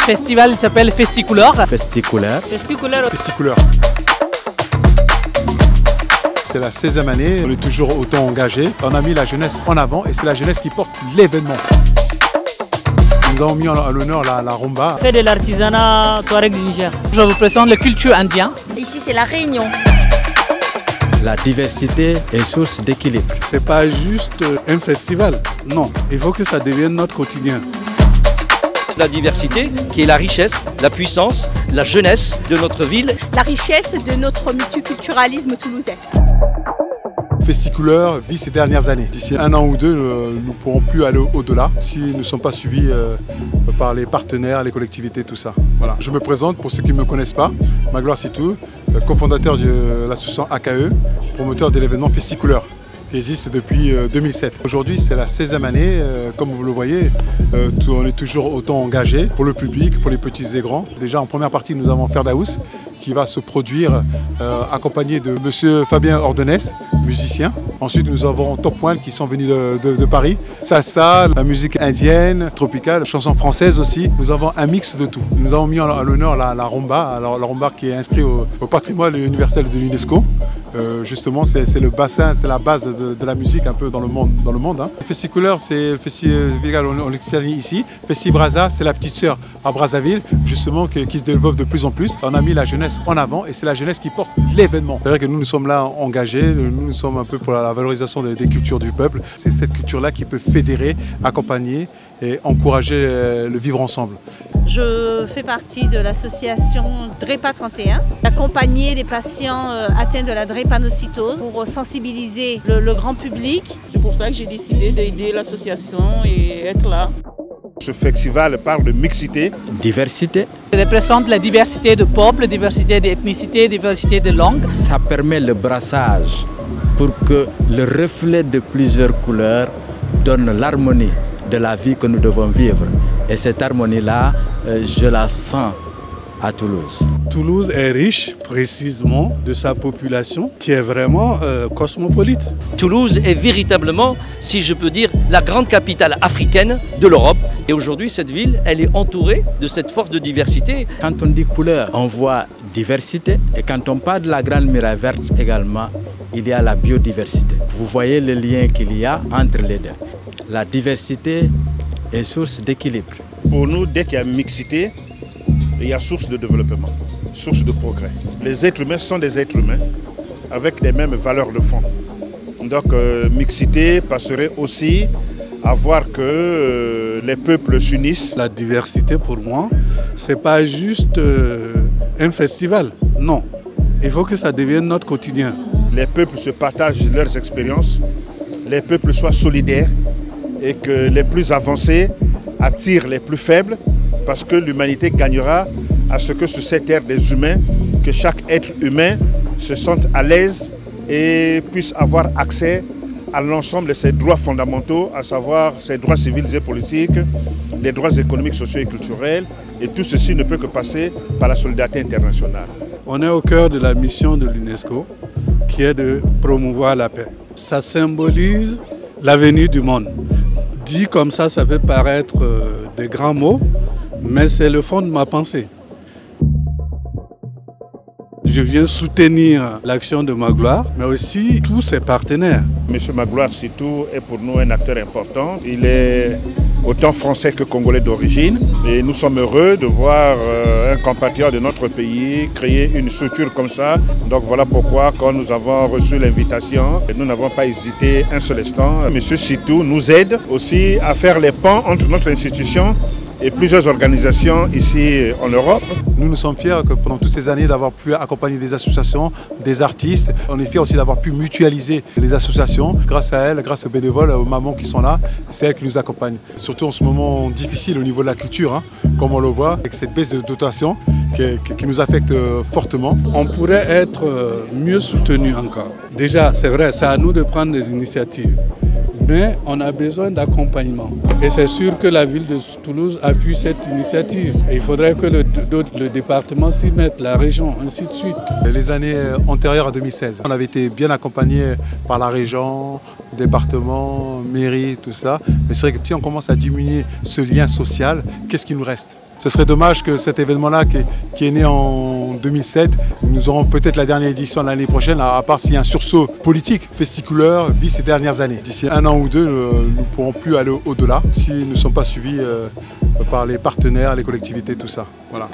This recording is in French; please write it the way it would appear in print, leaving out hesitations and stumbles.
festival il s'appelle Festicouleur. Festicouleur. Festicouleur. Festicouleur. C'est la 16e année, on est toujours autant engagé. On a mis la jeunesse en avant et c'est la jeunesse qui porte l'événement. Nous avons mis à l'honneur la rumba. Fait de l'artisanat Touareg du Niger. Je vous présente la culture indienne. Ici c'est la Réunion. La diversité est source d'équilibre. C'est pas juste un festival, non. Il faut que ça devienne notre quotidien. La diversité qui est la richesse, la puissance, la jeunesse de notre ville. La richesse de notre multiculturalisme toulousain. Festicouleur vit ces dernières années. D'ici un an ou deux, nous ne pourrons plus aller au-delà si nous ne sommes pas suivis par les partenaires, les collectivités, tout ça. Voilà. Je me présente pour ceux qui ne me connaissent pas, Magloire Sitou, cofondateur de l'association AKE, promoteur de l'événement Festicouleur, qui existe depuis 2007. Aujourd'hui, c'est la 16e année. Comme vous le voyez, on est toujours autant engagé pour le public, pour les petits et grands. Déjà, en première partie, nous avons Ferdaous, qui va se produire accompagné de M. Fabien Ordenès, musicien. Ensuite, nous avons Top One qui sont venus de Paris. Salsa, la musique indienne, tropicale, chansons françaises aussi. Nous avons un mix de tout. Nous avons mis à l'honneur la rumba, alors la rumba qui est inscrite au patrimoine universel de l'UNESCO. Justement, c'est le bassin, c'est la base de la musique un peu dans le monde. Hein. Festicouleur, c'est le festival, on l'externe ici. Festibraza, c'est la petite sœur à Brazzaville, justement, qui se développe de plus en plus. On a mis la jeunesse en avant et c'est la jeunesse qui porte l'événement. C'est vrai que nous sommes là engagés, nous sommes un peu pour la valorisation des cultures du peuple. C'est cette culture-là qui peut fédérer, accompagner et encourager le vivre ensemble. Je fais partie de l'association DREPA 31, accompagner les patients atteints de la drépanocytose pour sensibiliser le grand public. C'est pour ça que j'ai décidé d'aider l'association et être là. Ce festival parle de mixité. Diversité. Il représente la diversité de peuples, diversité d'ethnicité, diversité de langues. Ça permet le brassage pour que le reflet de plusieurs couleurs donne l'harmonie de la vie que nous devons vivre. Et cette harmonie-là, je la sens à Toulouse. Toulouse est riche précisément de sa population qui est vraiment cosmopolite. Toulouse est véritablement, si je peux dire, la grande capitale africaine de l'Europe. Et aujourd'hui, cette ville, elle est entourée de cette force de diversité. Quand on dit couleur, on voit diversité. Et quand on parle de la Grande Muraille Verte également, il y a la biodiversité. Vous voyez le lien qu'il y a entre les deux. La diversité est source d'équilibre. Pour nous, dès qu'il y a mixité, il y a source de développement, source de progrès. Les êtres humains sont des êtres humains avec les mêmes valeurs de fond. Donc mixité passerait aussi à voir que les peuples s'unissent. La diversité pour moi, c'est pas juste un festival, non. Il faut que ça devienne notre quotidien. Les peuples se partagent leurs expériences, les peuples soient solidaires et que les plus avancés attirent les plus faibles parce que l'humanité gagnera à ce que sur cette terre des humains, que chaque être humain se sente à l'aise et puisse avoir accès à l'ensemble de ses droits fondamentaux, à savoir ses droits civils et politiques, les droits économiques, sociaux et culturels. Et tout ceci ne peut que passer par la solidarité internationale. On est au cœur de la mission de l'UNESCO qui est de promouvoir la paix. Ça symbolise l'avenir du monde. Dit comme ça peut paraître des grands mots, mais c'est le fond de ma pensée. Je viens soutenir l'action de Magloire, mais aussi tous ses partenaires. Monsieur Magloire Sitou est pour nous un acteur important. Il est autant français que congolais d'origine. Et nous sommes heureux de voir un compatriote de notre pays créer une structure comme ça. Donc voilà pourquoi, quand nous avons reçu l'invitation, nous n'avons pas hésité un seul instant. Monsieur Sitou nous aide aussi à faire les ponts entre notre institution et plusieurs organisations ici en Europe. Nous sommes fiers que pendant toutes ces années d'avoir pu accompagner des associations, des artistes. On est fiers aussi d'avoir pu mutualiser les associations. Grâce à elles, grâce aux bénévoles, aux mamans qui sont là, c'est elles qui nous accompagnent. Surtout en ce moment difficile au niveau de la culture, hein, comme on le voit, avec cette baisse de dotation qui nous affecte fortement. On pourrait être mieux soutenus encore. Déjà, c'est vrai, c'est à nous de prendre des initiatives. Mais on a besoin d'accompagnement. Et c'est sûr que la ville de Toulouse appuie cette initiative. Et il faudrait que le département s'y mette, la région, ainsi de suite. Les années antérieures à 2016, on avait été bien accompagné par la région, département, mairie, tout ça. Mais c'est vrai que si on commence à diminuer ce lien social, qu'est-ce qui nous reste ? Ce serait dommage que cet événement-là, qui est né en 2007, nous aurons peut-être la dernière édition l'année prochaine, à part s'il y a un sursaut politique. Festicouleur vit ces dernières années. D'ici 1 an ou 2, nous ne pourrons plus aller au-delà si nous ne sommes pas suivis par les partenaires, les collectivités, tout ça. Voilà.